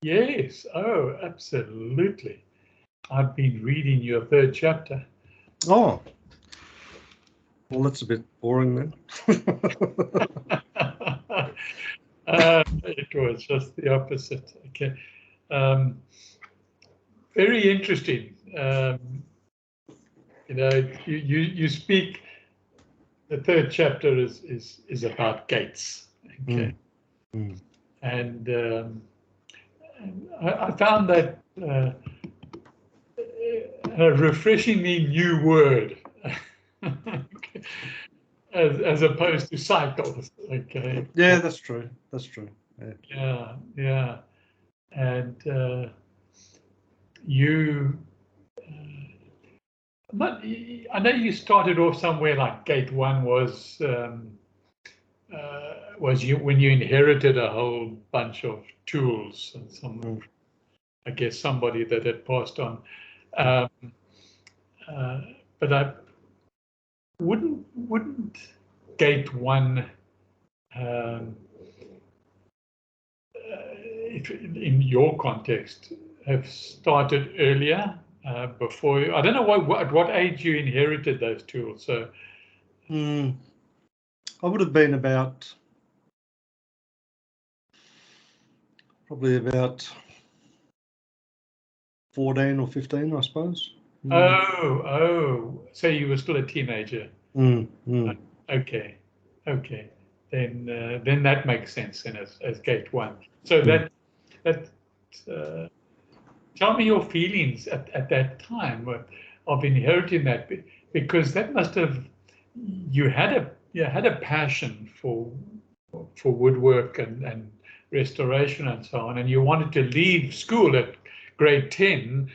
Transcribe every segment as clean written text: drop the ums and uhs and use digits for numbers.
Yes. Oh, absolutely. I've been reading your third chapter. Oh, well, that's a bit boring then. It was just the opposite. Okay. Very interesting. You speak. The third chapter is about gates. Okay. And I found that a refreshingly new word, as opposed to cycles. Okay. Yeah, that's true. That's true. Yeah. And you, but I know you started off somewhere like gate one was you when you inherited a whole bunch of tools and some, I guess somebody that had passed on. But I wouldn't gate one, if in your context, have started earlier, before I don't know at what age you inherited those tools. So I would have been probably about 14 or 15, I suppose. Oh, so you were still a teenager. Okay. Then that makes sense then as gate one. So that tell me your feelings at that time of inheriting that, because that must have, you had a passion for woodwork and restoration and so on, and you wanted to leave school at grade 10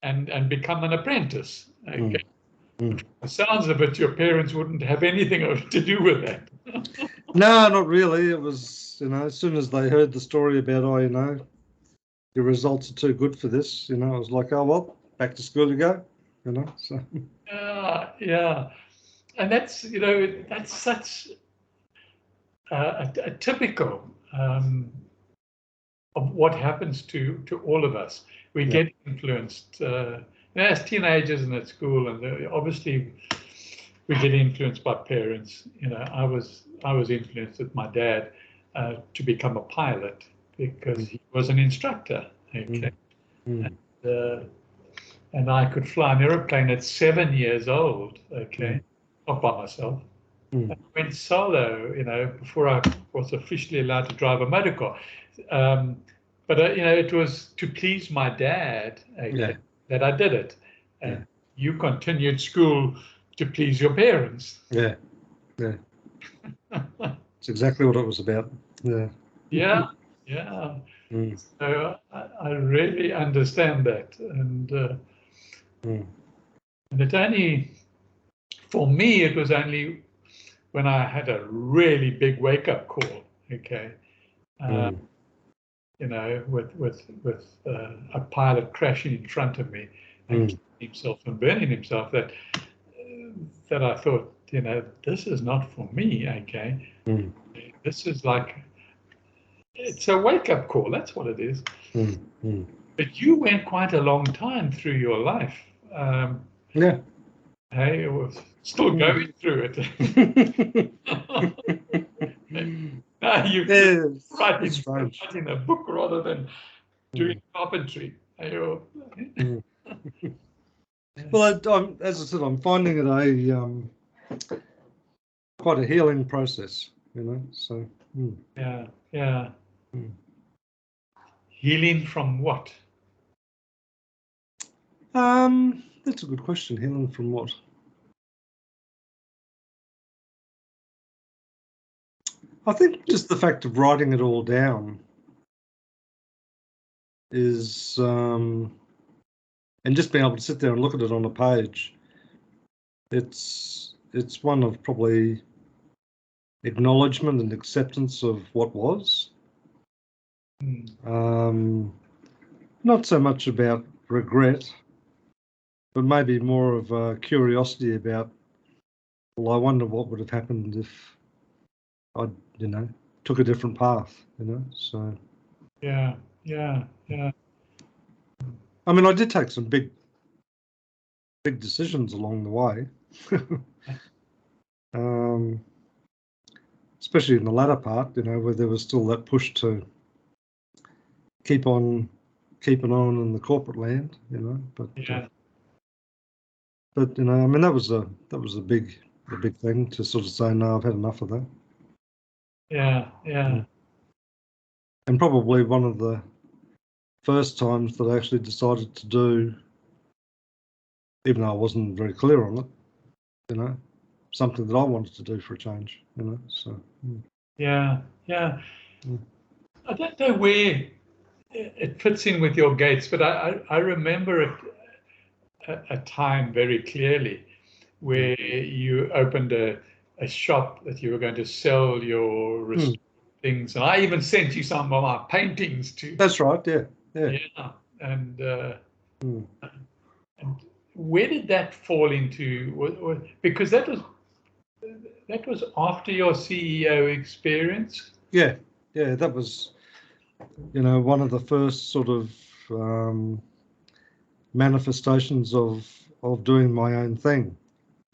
and become an apprentice. Okay. The sounds of it, your parents wouldn't have anything to do with that. No, not really. It was, as soon as they heard the story about, your results are too good for this, it was like, oh, well, back to school you go, so. Yeah. And that's, that's such a typical of what happens to all of us. We get influenced as teenagers and at school, and obviously we get influenced by parents. I was influenced with my dad to become a pilot because he was an instructor. Okay. And I could fly an airplane at 7 years old. Okay, not by myself. I went solo, before I was officially allowed to drive a motor car. But it was to please my dad that I did it. And you continued school to please your parents. Yeah. It's exactly what it was about. Yeah. So I really understand that, and it only, for me, it was only when I had a really big wake-up call. Okay. With a pilot crashing in front of me and killing himself and burning himself, that I thought, this is not for me. Okay. This is like, it's a wake-up call. That's what it is. But you went quite a long time through your life. Hey, it was still going through it. You're writing a book rather than doing carpentry. Well, as I said, I'm finding it quite a healing process, so. Yeah. Healing from what? That's a good question. Healing from what? I think just the fact of writing it all down is, and just being able to sit there and look at it on a page. It's one of probably acknowledgement and acceptance of what was. Not so much about regret, but maybe more of a curiosity about, well, I wonder what would have happened if I, took a different path, so. Yeah, yeah, yeah. I mean, I did take some big decisions along the way, especially in the latter part, where there was still that push to keep on keeping on in the corporate land, but Yeah. I mean, that was a big thing to sort of say, no, I've had enough of that. Yeah, yeah. And probably one of the first times that I actually decided to do, even though I wasn't very clear on it, something that I wanted to do for a change, so. Yeah, yeah. Mm. I don't know where it fits in with your Gates, but I remember a time very clearly where you opened a shop that you were going to sell your things, and I even sent you some of my paintings to. That's right. Yeah. Yeah, and where did that fall into? Because that was after your CEO experience. Yeah. That was, one of the first sort of manifestations of doing my own thing,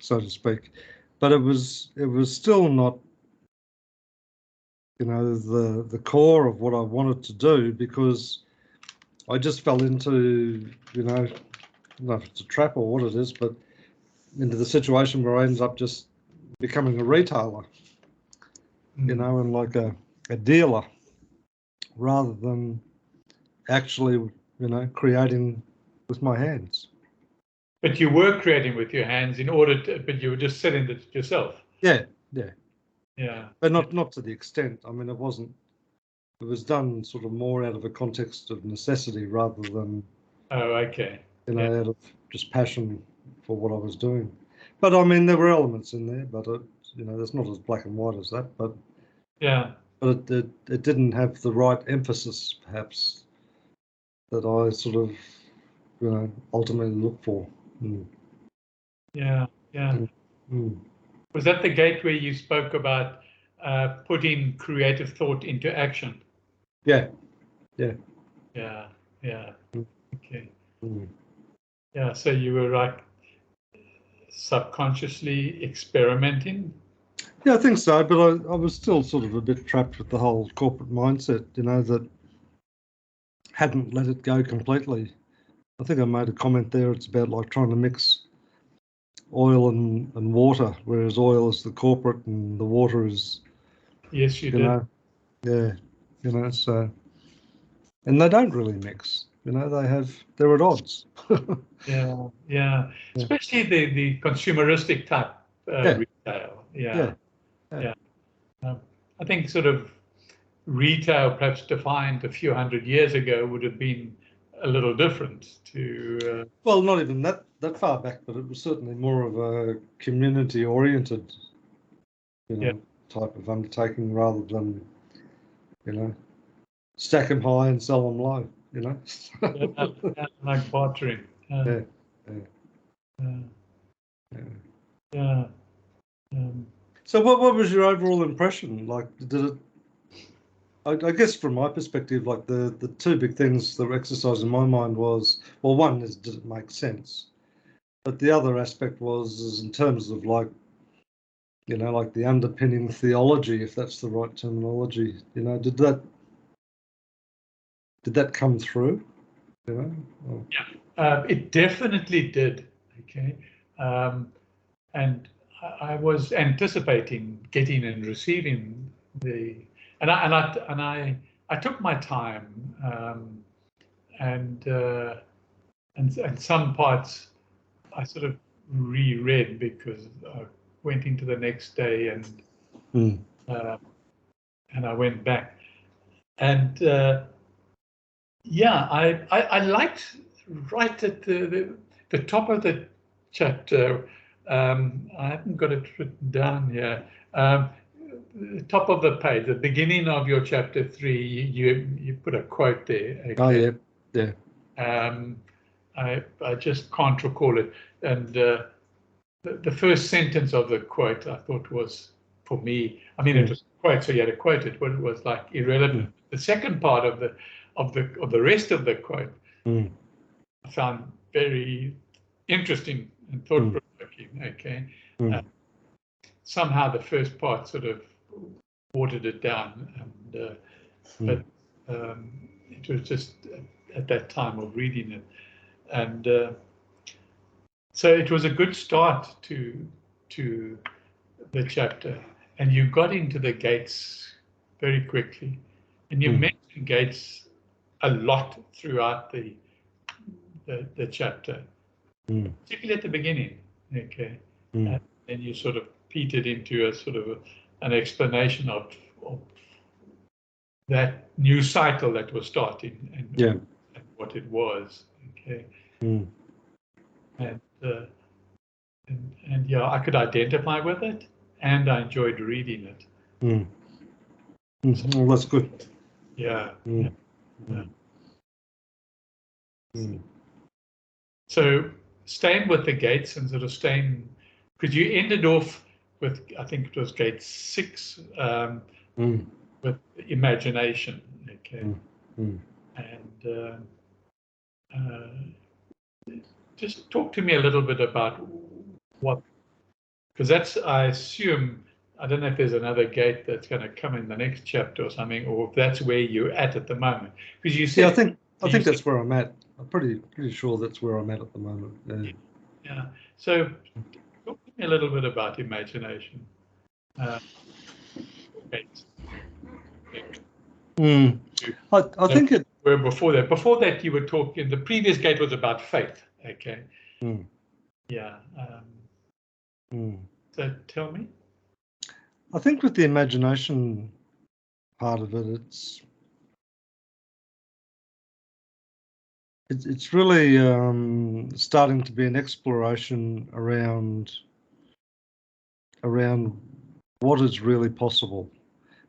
so to speak. But it was still not, the core of what I wanted to do, because I just fell into, I don't know if it's a trap or what it is, but into the situation where I ended up just becoming a retailer, and like a dealer, rather than actually, creating with my hands. But you were creating with your hands but you were just selling it yourself. Yeah. Yeah. But not to the extent. I mean, it wasn't. It was done sort of more out of a context of necessity rather than, Oh, okay. out of just passion for what I was doing. But I mean, there were elements in there, but it's not as black and white as that. But yeah, but it didn't have the right emphasis, perhaps, that I sort of, ultimately look for. yeah. Mm. Was that the gate where you spoke about putting creative thought into action? Yeah. Yeah. Mm. Okay. Mm. Yeah. So you were like subconsciously experimenting. Yeah, I think so, but I was still sort of a bit trapped with the whole corporate mindset, that hadn't let it go completely. I think I made a comment there. It's about like trying to mix oil and water, whereas oil is the corporate and the water is, Yes, you you did. know, yeah, so, and they don't really mix, they're at odds. Yeah, yeah. Yeah. Especially the consumeristic type Yeah. retail. Yeah. Yeah. I think sort of retail, perhaps defined a few hundred years ago, would have been a little different to. Well, not even that far back, but it was certainly more of a community-oriented, Yeah. type of undertaking rather than, stack them high and sell them low, Yeah, like bartering. Yeah. Yeah. Yeah. Yeah. So what was your overall impression? Like, did it, I guess from my perspective, like the two big things that were exercised in my mind was, well, one is, did it make sense? But the other aspect is in terms of like, like the underpinning theology, if that's the right terminology, did that come through? Or, Yeah, it definitely did. Okay. And I was anticipating getting and receiving I took my time, and some parts I sort of reread because I went into the next day uh, and I went back and yeah, I liked right at the top of the chapter. I haven't got it written down here. The top of the page, the beginning of your chapter 3, you put a quote there. oh Okay. yeah. Um, I just can't recall it. And the first sentence of the quote I thought was for me. I mean, it was a quote, so you had to quote it, but it was like irrelevant. The second part of the rest of the quote I found very interesting and thought-provoking. Okay, somehow the first part sort of watered it down, and but it was just at that time of reading it, and so it was a good start to the chapter, and you got into the gates very quickly, and you mentioned gates a lot throughout the chapter, particularly at the beginning. Okay, and then you sort of petered into a sort of an explanation of that new cycle that was starting and what it was. Okay, and yeah, I could identify with it, and I enjoyed reading it. Well, that's good. Yeah. So staying with the gates and sort of staying, because you ended off with, I think it was gate 6, with imagination. Okay, and just talk to me a little bit about what, because that's, I assume, I don't know if there's another gate that's going to come in the next chapter or something, or if that's where you're at the moment. Because you said, I think that's where I'm at. I'm pretty sure that's where I'm at the moment. Yeah. So talk to me a little bit about imagination. I think it. Where before that you were talking. The previous gate was about faith. Okay. Yeah. So tell me. I think with the imagination part of it, it's really starting to be an exploration around what is really possible,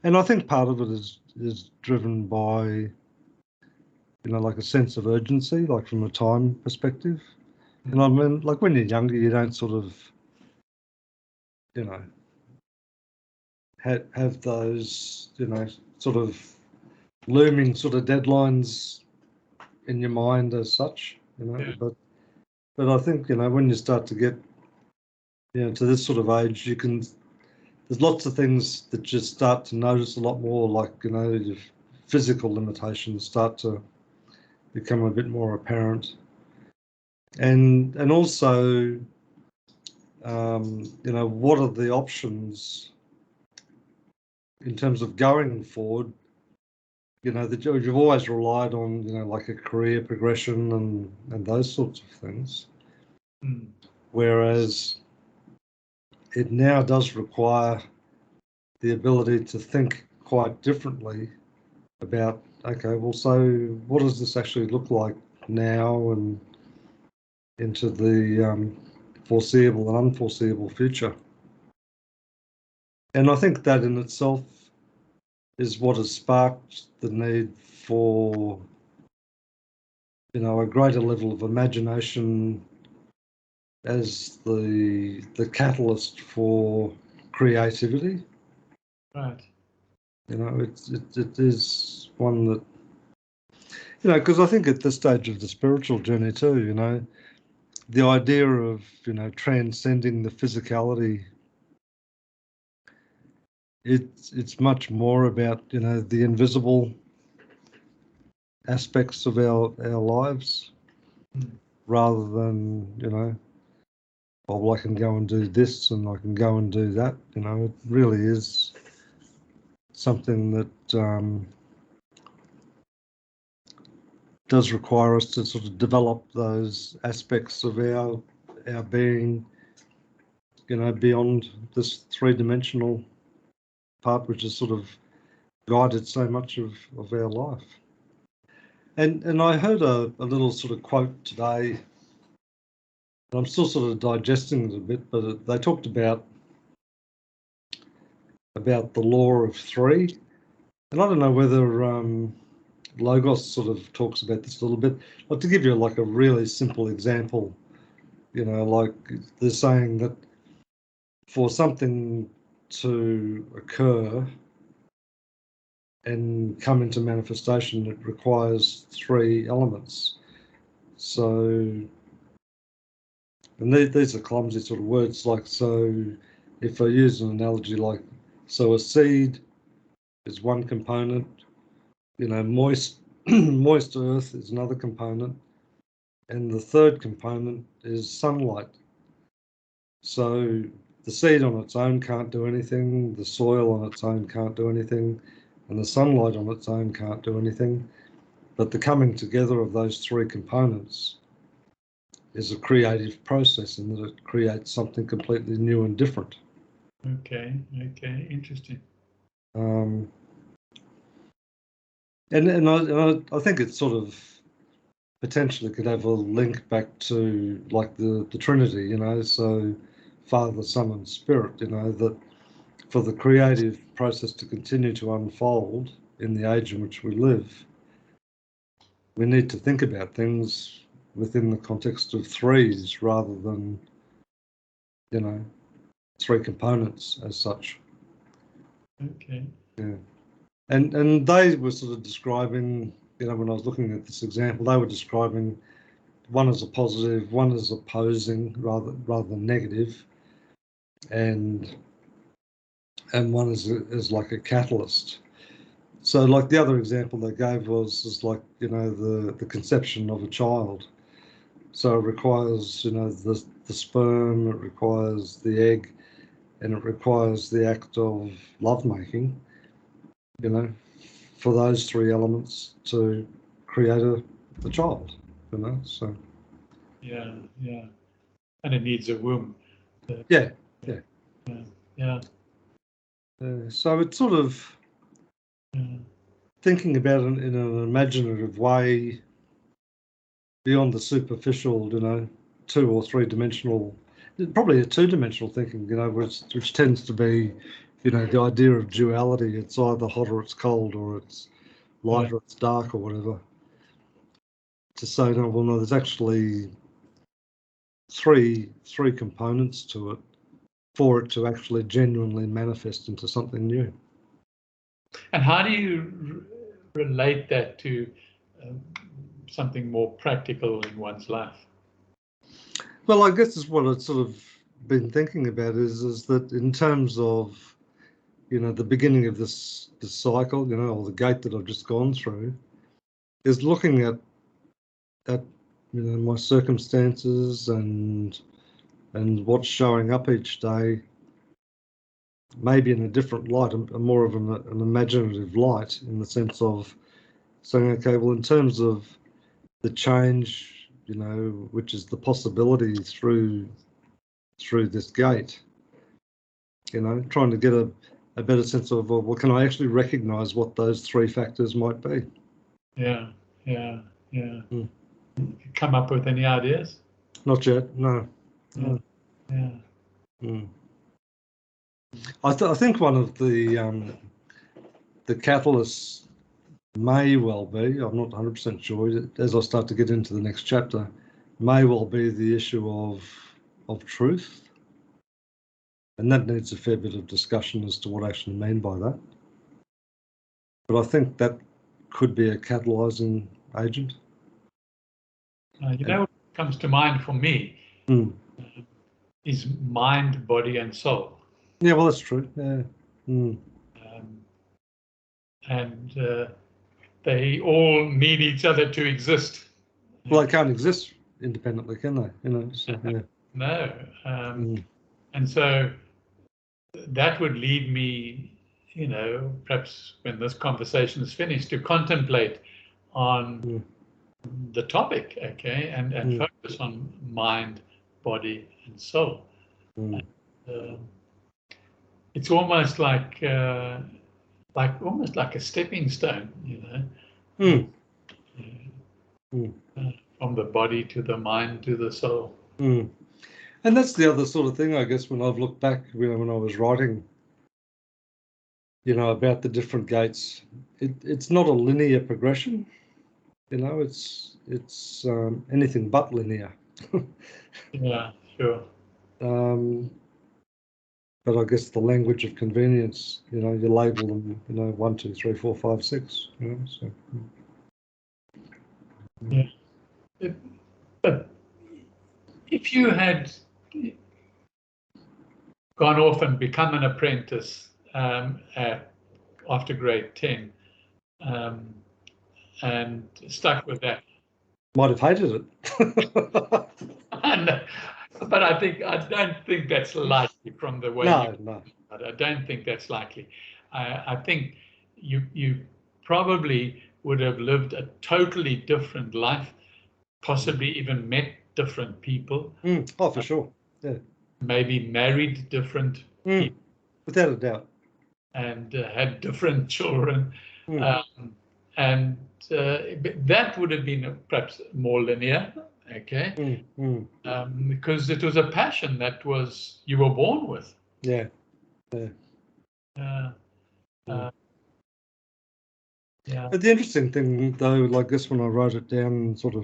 and I think part of it is driven by, like a sense of urgency, like from a time perspective. And I mean, like when you're younger, you don't sort of, have those, sort of looming sort of deadlines in your mind as such, but I think, when you start to get, to this sort of age, there's lots of things that you start to notice a lot more, like, your physical limitations start to become a bit more apparent. And also, what are the options in terms of going forward, that you've always relied on, like a career progression and those sorts of things. Whereas it now does require the ability to think quite differently about, okay, well, so what does this actually look like now and into the foreseeable and unforeseeable future? And I think that in itself is what has sparked the need for, a greater level of imagination as the catalyst for creativity. Right. It is one that, because I think at this stage of the spiritual journey too, the idea of, transcending the physicality, it's much more about, the invisible aspects of our lives, rather than, well, I can go and do this and I can go and do that. It really is something that does require us to sort of develop those aspects of our being, beyond this three-dimensional part, which has sort of guided so much of our life. And I heard a little sort of quote today. I'm still sort of digesting it a bit, but they talked about the law of three, and I don't know whether Logos sort of talks about this a little bit. Like, to give you like a really simple example, like they're saying that for something to occur and come into manifestation, it requires three elements. So, and these are clumsy sort of words, like, so if I use an analogy like, so a seed is one component, moist moist earth is another component, and the third component is sunlight. So the seed on its own can't do anything, the soil on its own can't do anything, and the sunlight on its own can't do anything. But the coming together of those three components is a creative process in that it creates something completely new and different. Okay, interesting. And I think it sort of potentially could have a link back to like the Trinity, so Father, Son, and Spirit, that for the creative process to continue to unfold in the age in which we live, we need to think about things within the context of threes rather than, three components as such. Okay. Yeah. And they were sort of describing, when I was looking at this example, they were describing one as a positive, one as opposing rather than negative, and one as like a catalyst. So like the other example they gave is like, the conception of a child. So it requires, the sperm, it requires the egg, and it requires the act of lovemaking, for those three elements to create a child, so. Yeah. And it needs a womb. Yeah. So it's sort of thinking about it in an imaginative way beyond the superficial, 2 or 3 dimensional, probably a 2-dimensional thinking, which tends to be, the idea of duality. It's either hot or it's cold, or it's light or it's dark, or whatever. To say, no, there's actually three components to it for it to actually genuinely manifest into something new. And how do you relate that to something more practical in one's life? Well, I guess is what I've sort of been thinking about is that in terms of, the beginning of this cycle, or the gate that I've just gone through, is looking at my circumstances and what's showing up each day, maybe in a different light, a more of an imaginative light, in the sense of saying, okay, well, in terms of the change, which is the possibility through this gate, trying to get a better sense of, well, can I actually recognise what those 3 factors might be? Yeah. Come up with any ideas? Not yet, no. Yeah. I think one of the catalysts may well be, I'm not 100% sure, as I start to get into the next chapter, may well be the issue of truth. And that needs a fair bit of discussion as to what I actually mean by that. But I think that could be a catalysing agent. What comes to mind for me is mind, body, and soul. Yeah, well, that's true. Yeah. And they all need each other to exist. Well, they can't exist independently, can they? So, yeah. No. And so that would lead me, perhaps when this conversation is finished, to contemplate on the topic, okay, and focus on mind, body, and soul. It's almost like almost like a stepping stone, from the body to the mind to the soul. And that's the other sort of thing, I guess, when I've looked back, when I was writing, about the different gates, it's not a linear progression, it's anything but linear. Yeah, sure. but I guess the language of convenience, you know, you label them, you know, 1, 2, 3, 4, 5, 6. You know, so. Yeah. But if you had gone off and become an apprentice after grade 10 and stuck with that, might have hated it. but I don't think that's likely from the way. No. I don't think that's likely. I think you probably would have lived a totally different life, possibly even met different people. Oh, for sure. Yeah. Maybe married different people. Without a doubt. And had different children. And that would have been perhaps more linear, okay? Because it was a passion that you were born with. Yeah. But the interesting thing, though, like this, when I wrote it down and sort of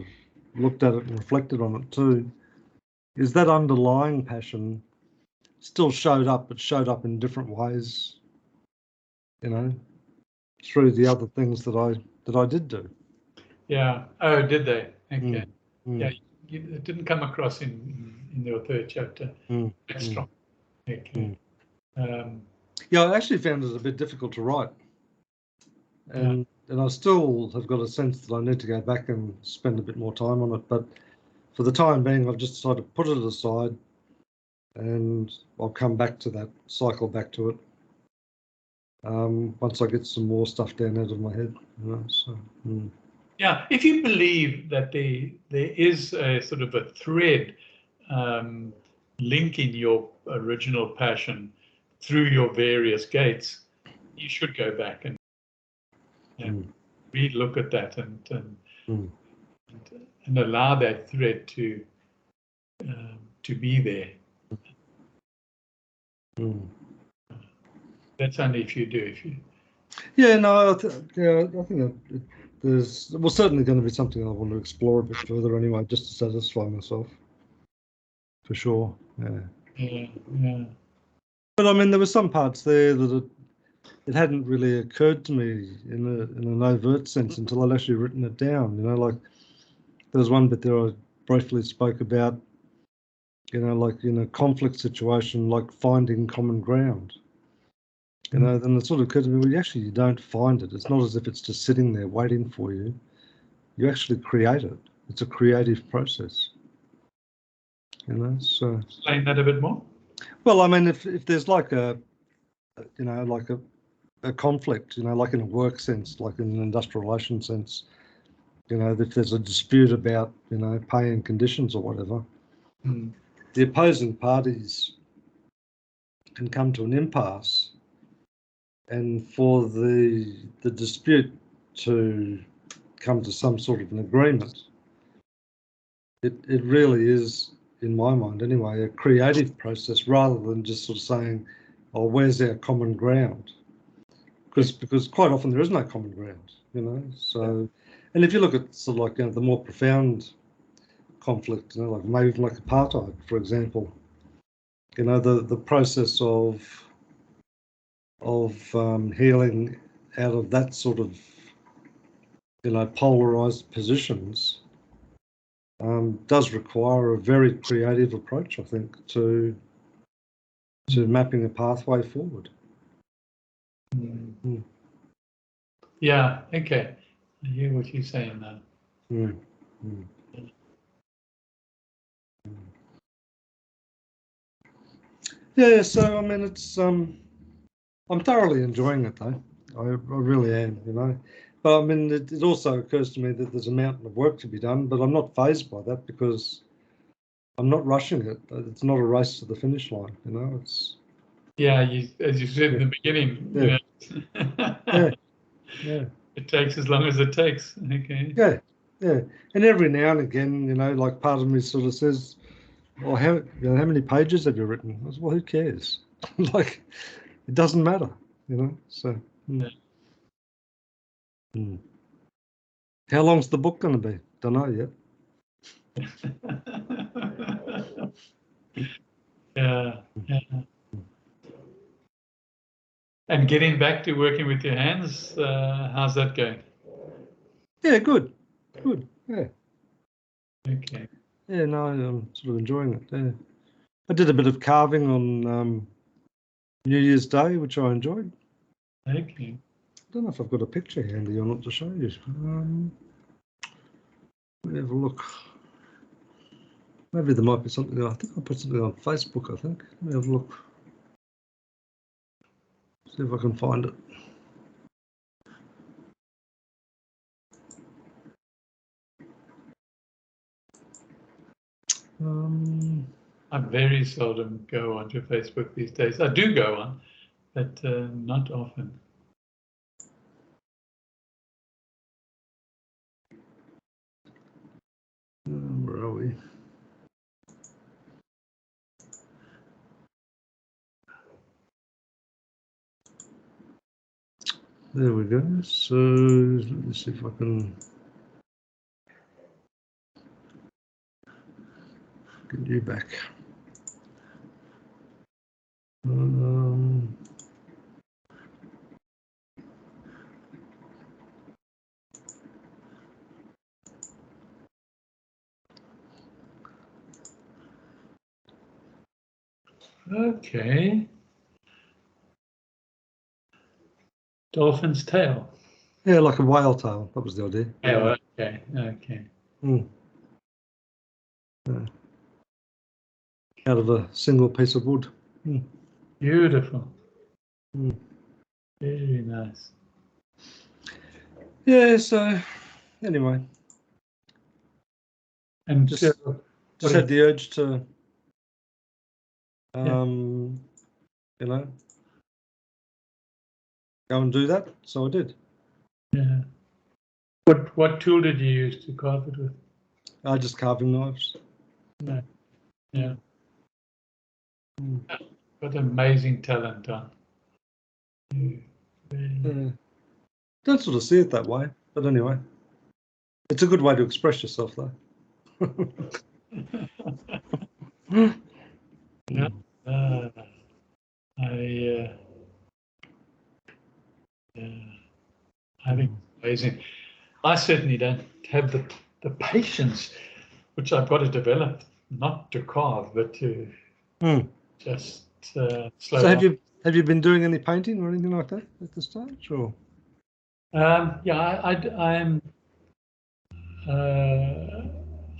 looked at it and reflected on it too, is that underlying passion still showed up, but showed up in different ways, you know, through the other things that I did do. Yeah. Oh, did they? Okay. Yeah. It didn't come across in your third chapter. That's strong. Okay. Yeah, I actually found it a bit difficult to write, and I still have got a sense that I need to go back and spend a bit more time on it. But for the time being, I've just decided to put it aside, and I'll come back to that, cycle back to it once I get some more stuff down out of my head. You know, so. Yeah, if you believe that there is a sort of a thread linking your original passion through your various gates, you should go back and re-look at that and allow that thread to be there. That's only if you do. Yeah, no, I think that there's certainly going to be something I want to explore a bit further anyway, just to satisfy myself. For sure. Yeah. But I mean, there were some parts there that it hadn't really occurred to me in an overt sense until I'd actually written it down. You know, like there was one bit there I briefly spoke about, you know, like in a conflict situation, like finding common ground. You know, then it sort of occurred to me, well, you don't find it. It's not as if it's just sitting there waiting for you. You actually create it. It's a creative process. You know, so. Explain that a bit more. Well, I mean, if there's like a conflict, you know, like in a work sense, like in an industrial relations sense, you know, if there's a dispute about, you know, pay and conditions or whatever, the opposing parties can come to an impasse, and for the dispute to come to some sort of an agreement, it really is, in my mind anyway, a creative process rather than just sort of saying, oh, where's our common ground? Because quite often there is no common ground, you know. So, and if you look at sort of like, you know, the more profound conflict, you know, like maybe even like apartheid, for example, you know, the process of healing out of that sort of, you know, polarized positions does require a very creative approach, I think, to mapping a pathway forward. Yeah, okay. I hear what you're saying now. Yeah, so I mean, it's I'm thoroughly enjoying it though. I really am, you know. But I mean, it also occurs to me that there's a mountain of work to be done, but I'm not fazed by that because I'm not rushing it. It's not a race to the finish line, you know. It's as you said in the beginning. You know, it takes as long as it takes. Okay. Yeah. And every now and again, you know, like part of me sort of says, "Well, how many pages have you written?" I said, well, who cares? Like, it doesn't matter, you know. So. How long's the book going to be? Don't know yet. Yeah. And getting back to working with your hands, how's that going? Yeah, good. Yeah. Okay. Yeah, no, I'm sort of enjoying it. Yeah. I did a bit of carving on New Year's Day, which I enjoyed. Okay. I don't know if I've got a picture handy or not to show you. Let me have a look. Maybe there might be something. I think I put something on Facebook, I think. Let me have a look. See if I can find it. I very seldom go onto Facebook these days. I do go on, but not often. Where are we? There we go. So let me see if I can get you back. Okay. Dolphin's tail. Yeah, like a whale tail. That was the idea. Oh, okay. Okay. Yeah. Out of a single piece of wood. Beautiful. Very nice. Yeah, so anyway. And just so, had the urge to you know, go and do that. So I did. Yeah. What tool did you use to carve it with? Just carving knives. No. Yeah. What amazing talent, Don. Don't sort of see it that way, but anyway, it's a good way to express yourself, though. Yeah. I think it's amazing. I certainly don't have the patience, which I've got to develop, not to carve, but to just slow So down. have you been doing any painting or anything like that at this stage, or? Yeah,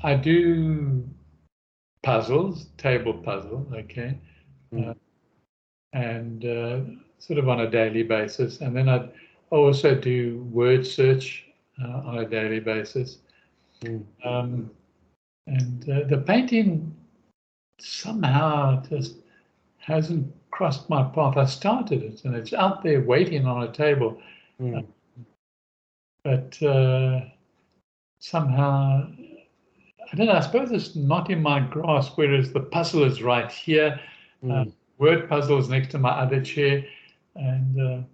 I do puzzles, table puzzle, okay, and sort of on a daily basis, and then I also do word search on a daily basis, and the painting somehow just hasn't crossed my path. I started it, and it's out there waiting on a table, but somehow, I don't know, I suppose it's not in my grasp, whereas the puzzle is right here. Word puzzle is next to my other chair. And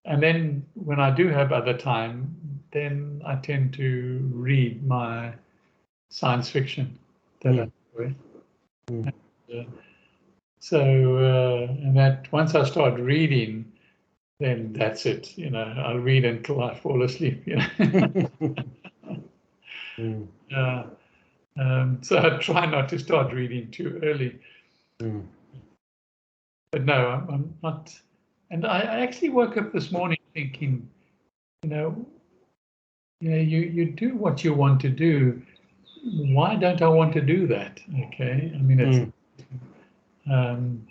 then when I do have other time, then I tend to read my science fiction that I enjoy. And that once I start reading, then that's it. You know, I'll read until I fall asleep. You know. So I try not to start reading too early. But no, I'm not. And I actually woke up this morning thinking, you you do what you want to do. Why don't I want to do that? Okay, I mean it's, and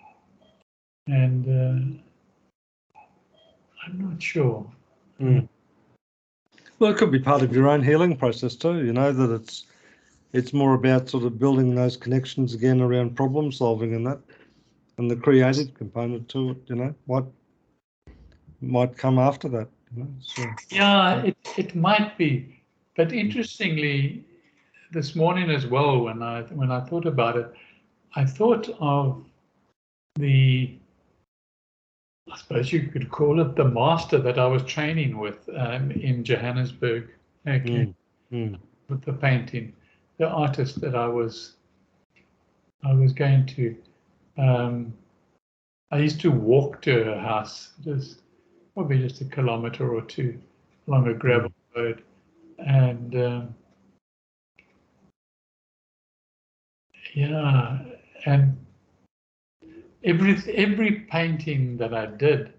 I'm not sure. Well, it could be part of your own healing process too. You know that it's more about sort of building those connections again around problem solving and that, and the creative component to it. You know what might come after that. You know, so. Yeah, it might be, but interestingly, this morning as well, when I thought about it, I thought of I suppose you could call it the master that I was training with in Johannesburg, okay, with the painting, the artist that I was going to. I used to walk to her house, probably just a kilometre or two along a gravel road, and yeah, and every painting that I did,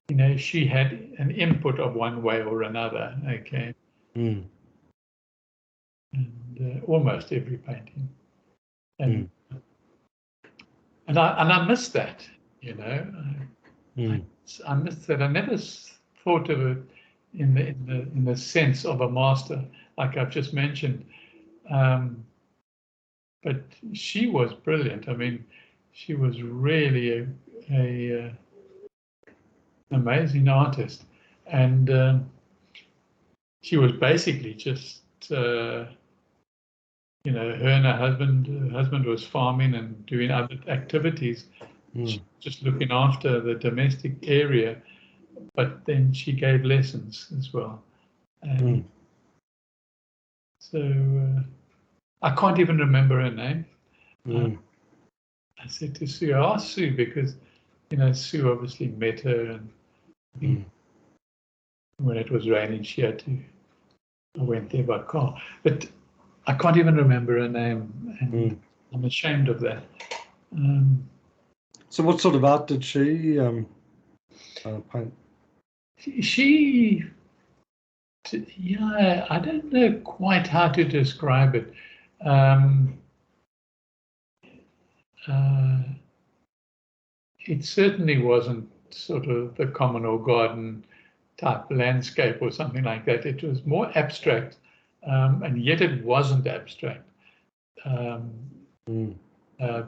you know, she had an input of one way or another. Okay, and almost every painting, and I miss that, you know. I miss that. I never thought of it in the sense of a master, like I've just mentioned. But she was brilliant. I mean, she was really a amazing artist, and she was basically just you know, her and her husband was farming and doing other activities, just looking after the domestic area, but then she gave lessons as well. And so I can't even remember her name. I said to Sue, I asked Sue because, you know, Sue obviously met her, and when it was raining, I went there by car. But I can't even remember her name, and I'm ashamed of that. So what sort of art did she paint? Yeah, I don't know quite how to describe it. It certainly wasn't sort of the common or garden type landscape or something like that. It was more abstract, and yet it wasn't abstract.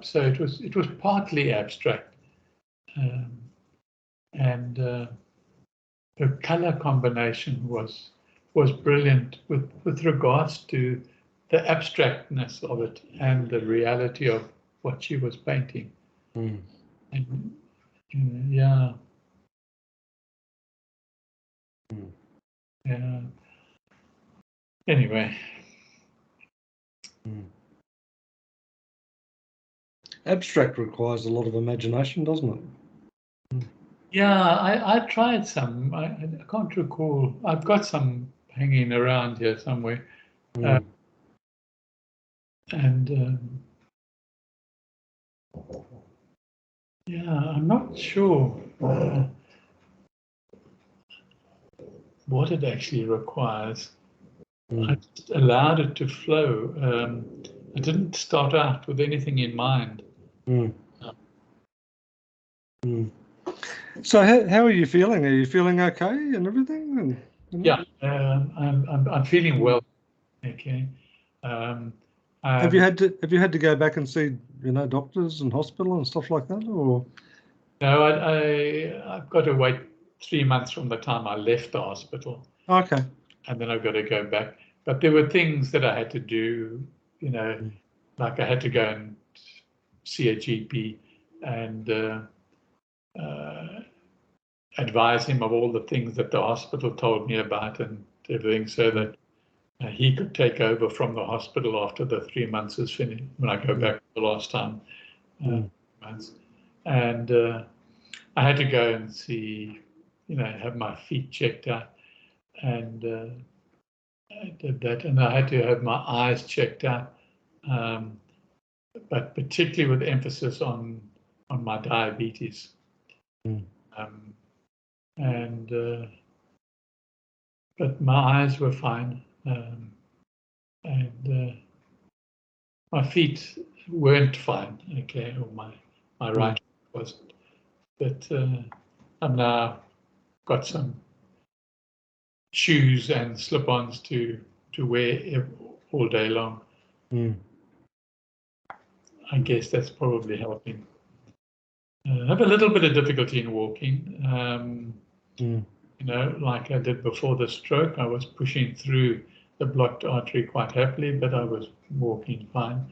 So it was partly abstract, and the color combination was brilliant with regards to the abstractness of it and the reality of what she was painting. And yeah. Yeah. Anyway. Abstract requires a lot of imagination, doesn't it? Yeah, I tried some. I can't recall. I've got some hanging around here somewhere. And yeah, I'm not sure what it actually requires. I just allowed it to flow. I didn't start out with anything in mind. So how are you feeling? Are you feeling okay and everything? And, you know? Yeah, I'm feeling well. Okay. Have you had to go back and see, you know, doctors and hospital and stuff like that, or? No, I've got to wait 3 months from the time I left the hospital. Okay. And then I've got to go back. But there were things that I had to do, you know, like I had to go and see a GP and advise him of all the things that the hospital told me about and everything, so that he could take over from the hospital after the 3 months is finished, when I go back the last time. Months. And I had to go and see, you know, have my feet checked out, and I did that, and I had to have my eyes checked out, but particularly with emphasis on my diabetes. But my eyes were fine, and my feet weren't fine. Okay, or my right wasn't. But I've now got some shoes and slip-ons to wear all day long. I guess that's probably helping. I have a little bit of difficulty in walking. You know, like I did before the stroke, I was pushing through the blocked artery quite happily, but I was walking fine.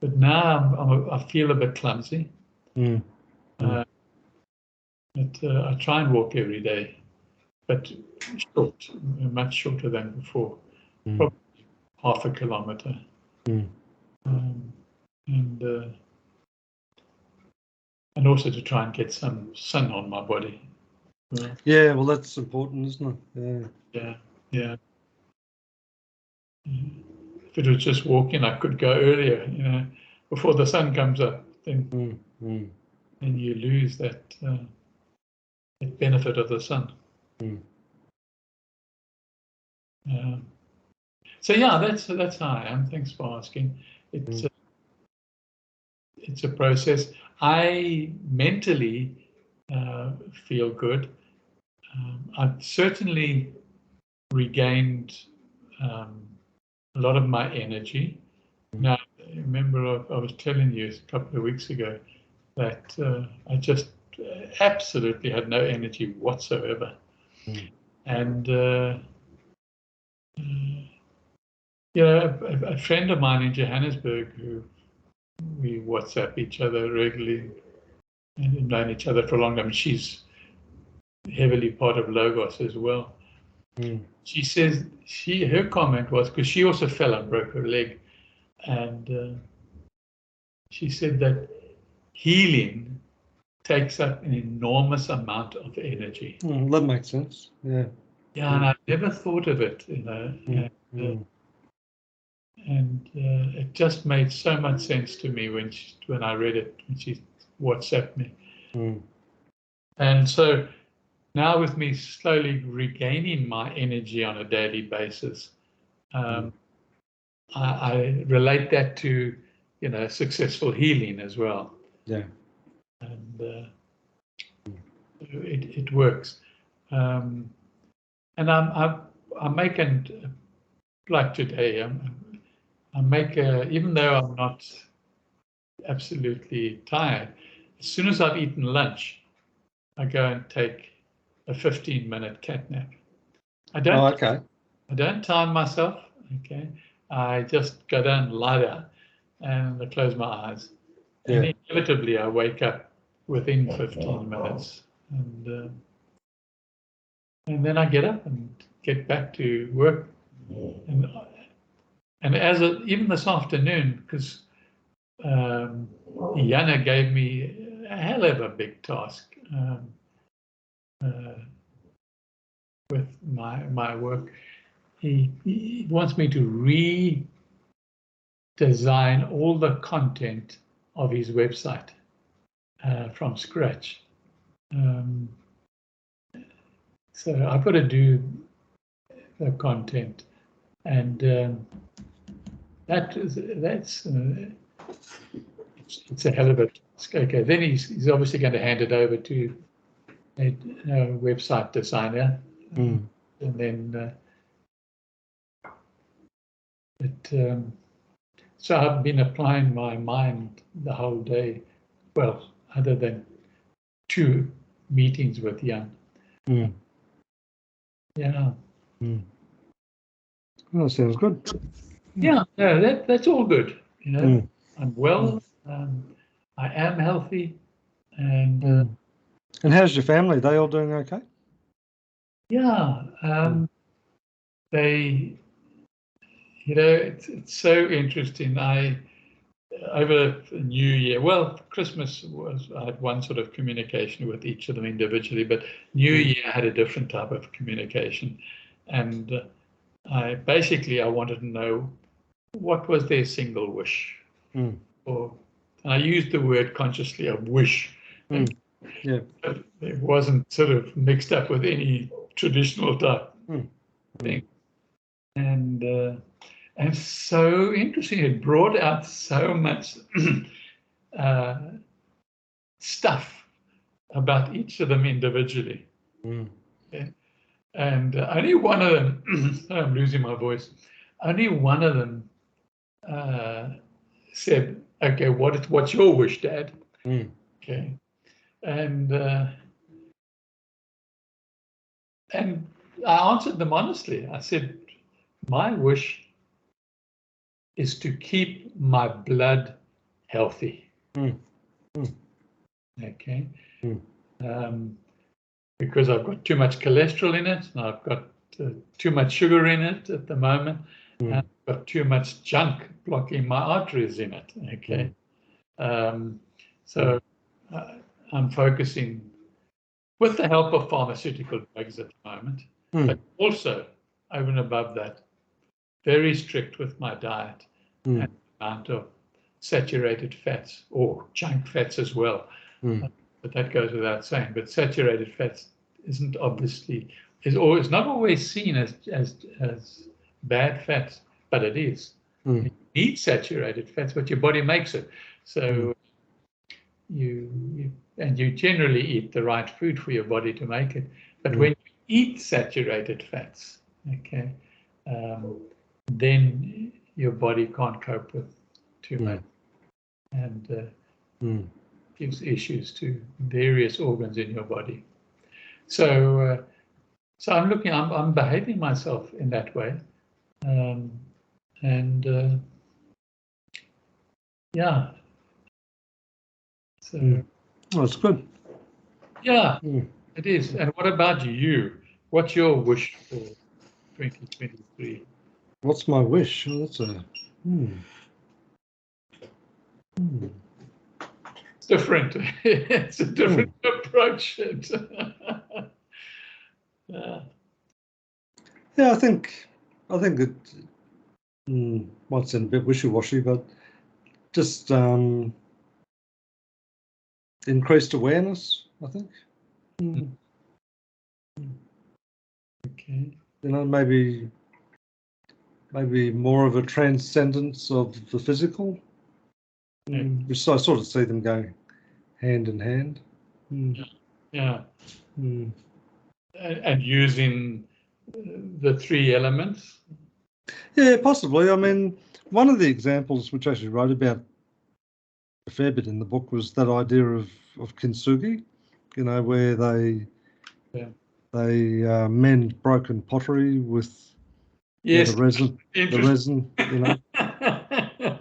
But now I feel a bit clumsy. But I try and walk every day, but short, much shorter than before, probably half a kilometre. And and also to try and get some sun on my body. Yeah, well, that's important, isn't it? Yeah. If it was just walking, I could go earlier, before the sun comes up. Then you lose that benefit of the sun. So yeah, that's how I am. Thanks for asking. It's a process. I mentally feel good. I've certainly regained a lot of my energy. Now, remember, I was telling you a couple of weeks ago that I just absolutely had no energy whatsoever. And a friend of mine in Johannesburg, who we WhatsApp each other regularly and have known each other for a long time. She's heavily part of Logos as well. She says her comment was, because she also fell and broke her leg, and she said that healing takes up an enormous amount of energy. That makes sense. Yeah. Yeah, and I've never thought of it, and it just made so much sense to me when I read it, when she WhatsApped me. And so now, with me slowly regaining my energy on a daily basis, I relate that to successful healing as well. Yeah. And it works. And I make like today. I make even though I'm not absolutely tired, as soon as I've eaten lunch, I go and take a 15-minute cat nap. I don't time myself. Okay, I just go down, lie down, and I close my eyes. Yeah. And inevitably, I wake up within 15 minutes, and then I get up and get back to work. And even this afternoon, because Jana gave me a hell of a big task with my work. He wants me to redesign all the content of his website from scratch. So I've got to do the content, and it's a hell of a task. Okay, then he's obviously going to hand it over to a website designer, and then so I've been applying my mind the whole day. Well, other than 2 meetings with Jan. Yeah. Well, sounds good. Yeah, no, that's all good. I'm well. I am healthy, and how's your family? They all doing okay? Yeah, they. It's so interesting. Over New Year, well, Christmas I had one sort of communication with each of them individually, but New Year had a different type of communication, and I wanted to know what was their single wish, or I used the word consciously of wish. Yeah, it wasn't sort of mixed up with any traditional type thing, and so interesting. It brought out so much stuff about each of them individually. Okay? And only one of them, I'm losing my voice, only one of them said, okay, what's your wish, Dad? Okay. And I answered them honestly. I said, my wish is to keep my blood healthy. Okay. Because I've got too much cholesterol in it, and I've got too much sugar in it at the moment, and I've got too much junk blocking my arteries in it. Okay. So I'm focusing with the help of pharmaceutical drugs at the moment, but also over and above that, very strict with my diet and the amount of saturated fats or junk fats as well. But that goes without saying. But saturated fats isn't obviously is not always seen as bad fats, but it is. You need saturated fats, but your body makes it. So you generally eat the right food for your body to make it. But when you eat saturated fats, okay, then your body can't cope with too much, and gives issues to various organs in your body. So, so I'm behaving myself in that way, yeah. So that's good. Yeah, it is. And what about you? What's your wish for 2023? What's my wish? Oh, that's a It's different. It's a different approach. Yeah, I think it might sound a bit wishy-washy, but just increased awareness, I think. Okay. You know, maybe more of a transcendence of the physical. Which I sort of see them going hand in hand. Yeah. And using the three elements. Yeah, possibly. I mean, one of the examples which I actually wrote about a fair bit in the book was that idea of kintsugi, you know, where they mend broken pottery with the resin, you know.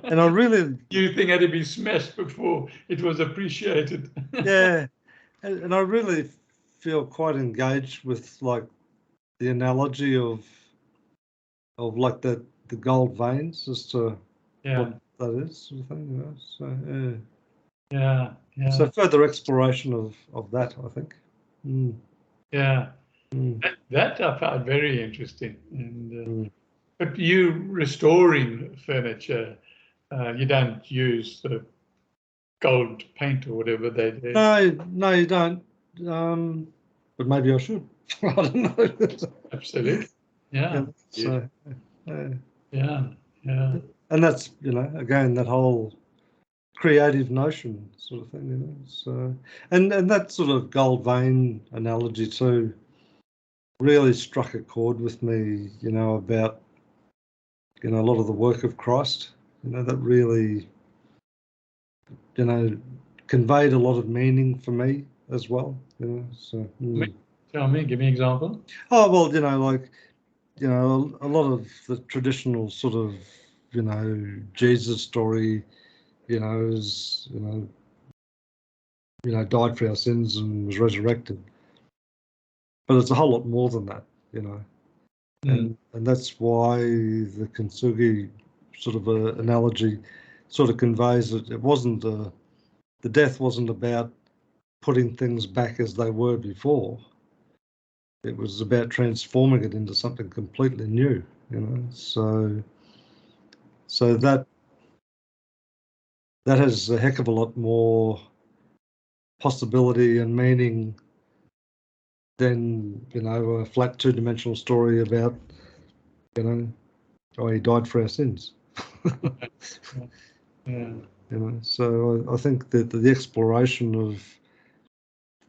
And I really, you think had to be smashed before it was appreciated. yeah, and I really feel quite engaged with like the analogy of like the gold veins as to what that is, sort of thing, you know. So so further exploration of that, I think. That I found very interesting. And but you restoring furniture, you don't use the gold paint or whatever they do. No, you don't. But maybe I should. I don't know. Absolutely. Yeah. So, yeah. And that's, you know, again, that whole creative notion sort of thing, you know. So, and that sort of gold vein analogy too really struck a chord with me, you know, about, you know, a lot of the work of Christ, you know, that really, you know, conveyed a lot of meaning for me as well, you know. So tell me, give me an example. Oh, well, you know, like, you know, a lot of the traditional sort of, you know, Jesus story, you know, is, you know, died for our sins and was resurrected. But it's a whole lot more than that, you know. And that's why the kintsugi sort of analogy sort of conveys that it wasn't the death wasn't about putting things back as they were before. It was about transforming it into something completely new, you know. So that has a heck of a lot more possibility and meaning than, you know, a flat two-dimensional story about, you know, oh, he died for our sins. You know, so I think that the exploration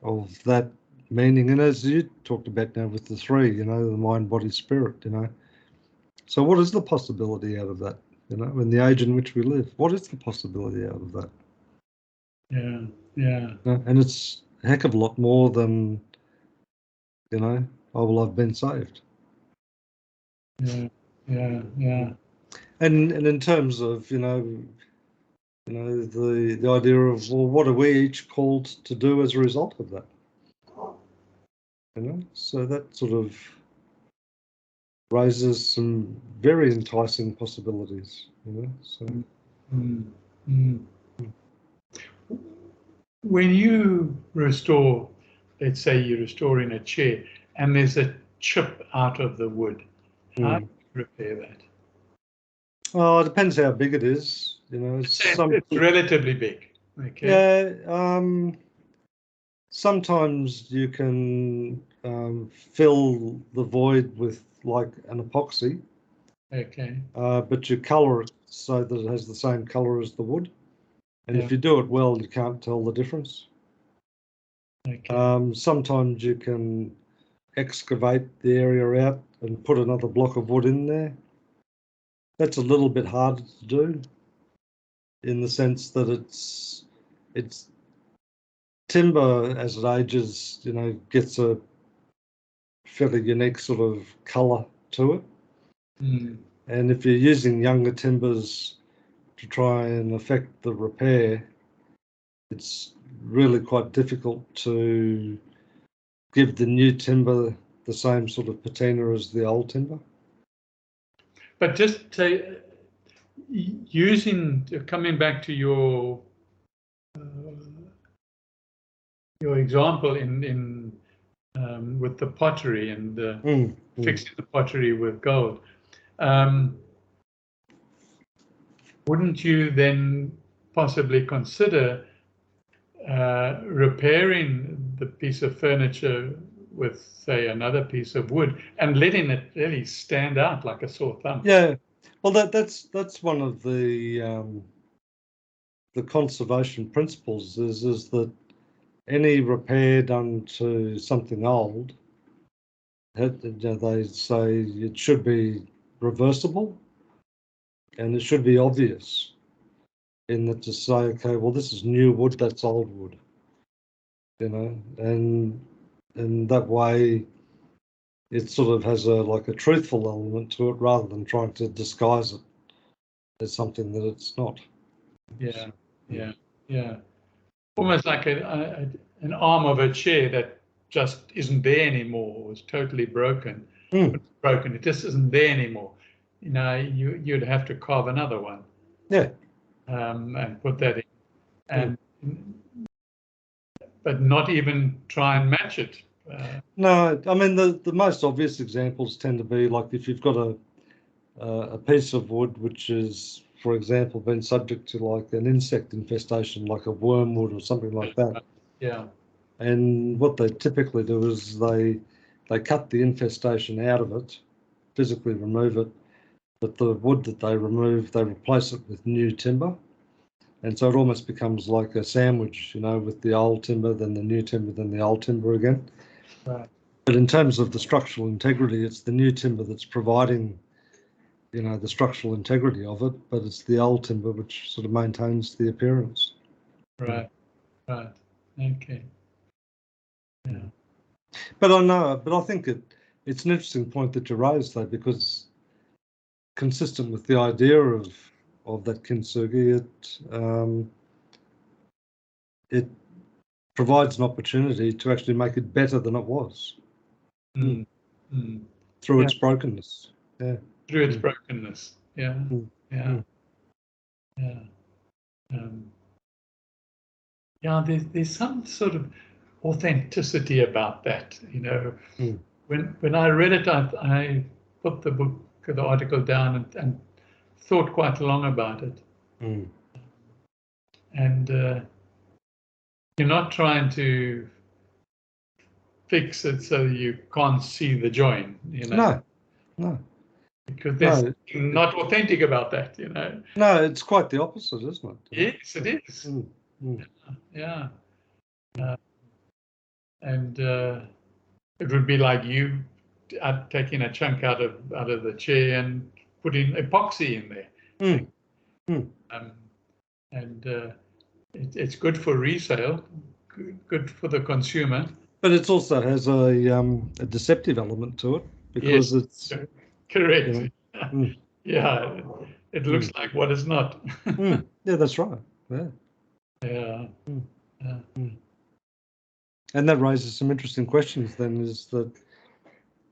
of that meaning, and as you talked about now with the three, you know, the mind, body, spirit, you know. So what is the possibility out of that? You know, in the age in which we live, what is the possibility out of that? Yeah. You know, and it's a heck of a lot more than, you know, oh, well, I've been saved. Yeah. And in terms of, you know, the idea of, well, what are we each called to do as a result of that? You know, so that sort of raises some very enticing possibilities, you know. So when you restore, let's say you're restoring a chair and there's a chip out of the wood, how do you repair that? Oh, it depends how big it is. It's relatively big. Okay. Yeah. Sometimes you can fill the void with like an epoxy. Okay. But you colour it so that it has the same colour as the wood. And Yeah. if you do it well, you can't tell the difference. Okay. Sometimes you can excavate the area out and put another block of wood in there. That's a little bit harder to do in the sense that it's timber as it ages, gets a fairly unique sort of colour to it. And if you're using younger timbers to try and affect the repair, it's really quite difficult to give the new timber the same sort of patina as the old timber. But just coming back to your example in with the pottery and fixing the pottery with gold, wouldn't you then possibly consider repairing the piece of furniture with, say, another piece of wood and letting it really stand out like a sore thumb? Yeah, well, that's one of the conservation principles is that any repair done to something old, they say it should be reversible and it should be obvious in that to say, okay, well, this is new wood, that's old wood, and that way it sort of has like a truthful element to it rather than trying to disguise it as something that it's not. Yeah. Almost like an arm of a chair that just isn't there anymore, was totally broken. It's broken, it just isn't there anymore. You'd have to carve another one. Yeah. And put that in. But not even try and match it. No, I mean the most obvious examples tend to be like if you've got a piece of wood which is, for example, been subject to like an insect infestation, like a wormwood or something like that. Yeah. And what they typically do is they cut the infestation out of it, physically remove it, but the wood that they remove, they replace it with new timber. And so it almost becomes like a sandwich, with the old timber, then the new timber, then the old timber again. Right. But in terms of the structural integrity, it's the new timber that's providing, the structural integrity of it, but it's the old timber which sort of maintains the appearance. Right. Okay. Yeah. But I think it's an interesting point that you raised, though, because consistent with the idea of that kintsugi, it provides an opportunity to actually make it better than it was through its brokenness. Yeah. Through its brokenness. Yeah. There's some sort of authenticity about that. When I read it, I put the article down and thought quite long about it. And you're not trying to fix it so you can't see the join, No. Because there's nothing not authentic about that, No, it's quite the opposite, isn't it? Yes, it is. Yeah. And it would be like you taking a chunk out of the chair and putting epoxy in there. And it's good for resale, good for the consumer. But it also has a deceptive element to it because it's correct. Yeah, it looks like what it's not. Yeah, that's right. Yeah. And that raises some interesting questions then, is that,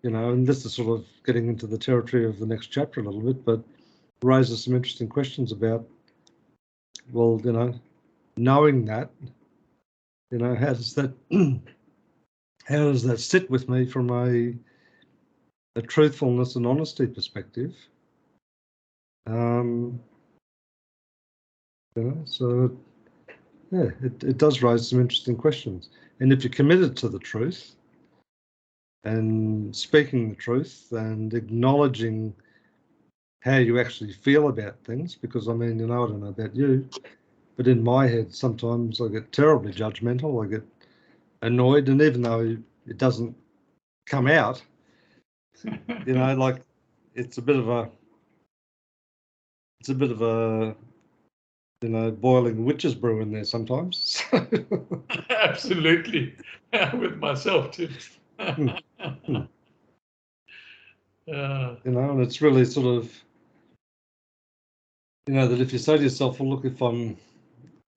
and this is sort of getting into the territory of the next chapter a little bit, but raises some interesting questions about, well, knowing that, You know, how does that sit with me from a truthfulness and honesty perspective? You know, so yeah, it does raise some interesting questions. And if you're committed to the truth and speaking the truth and acknowledging how you actually feel about things, because I mean, you know, I don't know about you, but in my head, sometimes I get terribly judgmental. I get annoyed, and even though it doesn't come out, you know, like it's a bit of a, you know, boiling witch's brew in there sometimes. Absolutely, with myself too. You know, and it's really sort of, you know, that if you say to yourself, well, look, if I'm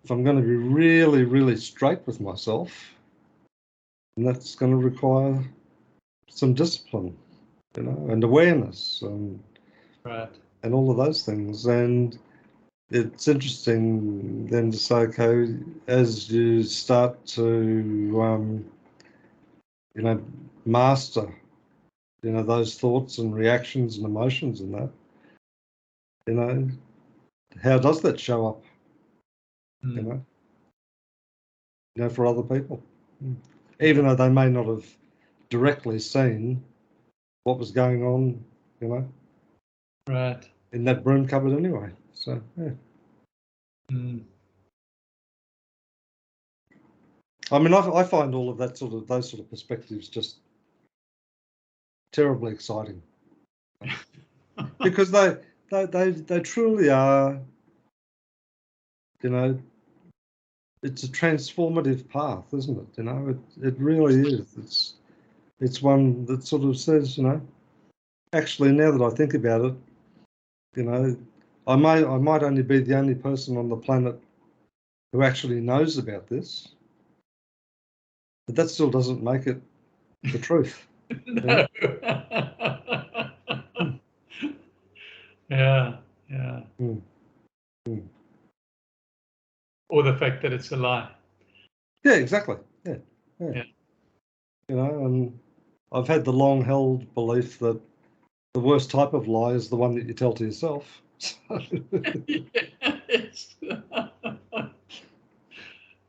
going to be really, really straight with myself, and that's going to require some discipline, you know, and awareness, right. and all of those things. And it's interesting then to say, okay, as you start to, you know, master, you know, those thoughts and reactions and emotions and that, you know, how does that show up, you know, for other people, even though they may not have directly seen what was going on, you know, right, in that broom cupboard anyway. So yeah. I mean, I find all of that those sort of perspectives just terribly exciting, because they truly are, you know, it's a transformative path, isn't it? You know, it really is. It's one that sort of says, you know, actually, now that I think about it, you know, I might only be the only person on the planet who actually knows about this, but that still doesn't make it the truth. No. Yeah, yeah. Or the fact that it's a lie. Yeah, exactly. Yeah. You know, and I've had the long-held belief that the worst type of lie is the one that you tell to yourself. Yes.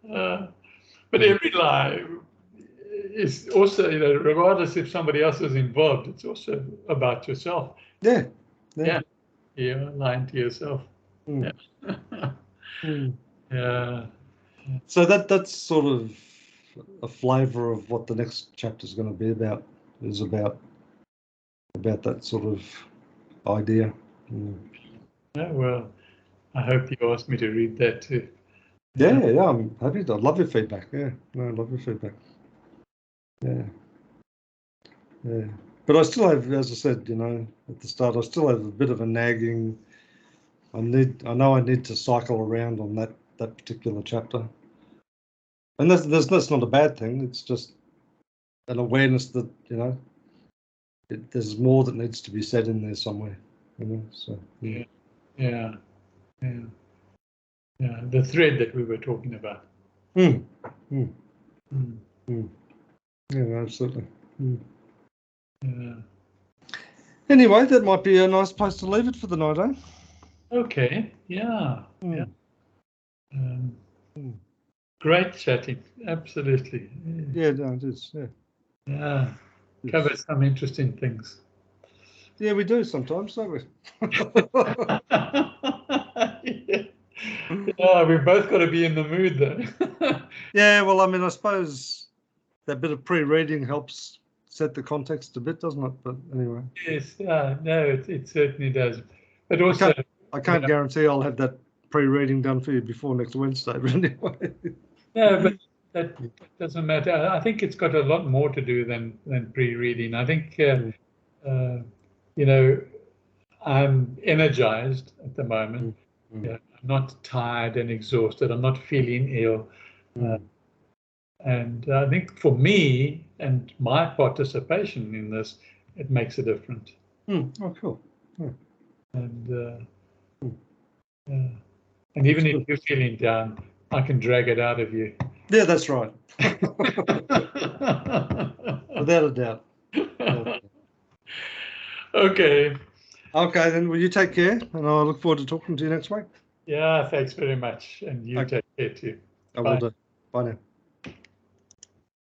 But every lie is also, you know, regardless if somebody else is involved, it's also about yourself. Yeah. You're lying to yourself. Yeah. Yeah. So that's sort of a flavour of what the next chapter is going to be about. Is about that sort of idea. Yeah, well, I hope you asked me to read that too. Yeah, I'm happy to. I love your feedback. Yeah, no, I love your feedback. Yeah. But I still have, as I said, you know, at the start, I still have a bit of a nagging. I know I need to cycle around on that particular chapter, and that's not a bad thing. It's just an awareness that, you know, there's more that needs to be said in there somewhere, you know. So yeah. The thread that we were talking about. Yeah, absolutely. Yeah. Anyway, that might be a nice place to leave it for the night, eh? Okay. Yeah. Great chatting. Absolutely. Yeah, no, it is. Yeah. Yeah. Covers some interesting things. Yeah, we do sometimes, don't we? Yeah, we've both got to be in the mood though. Yeah, well, I mean, I suppose that bit of pre-reading helps set the context a bit, doesn't it? But anyway. Yes, no, it certainly does. But also, I can't guarantee I'll have that pre-reading done for you before next Wednesday, but anyway. No, but that doesn't matter. I think it's got a lot more to do than pre-reading. I think, you know, I'm energized at the moment. I'm not tired and exhausted. I'm not feeling ill. And I think for me and my participation in this, it makes a difference. Oh, cool. And and even if you're feeling down, I can drag it out of you. Yeah, that's right. Without a doubt. Okay. Okay, then will you take care, and I look forward to talking to you next week. Yeah, thanks very much. And you Okay. take care too. I will Bye. do. Bye now.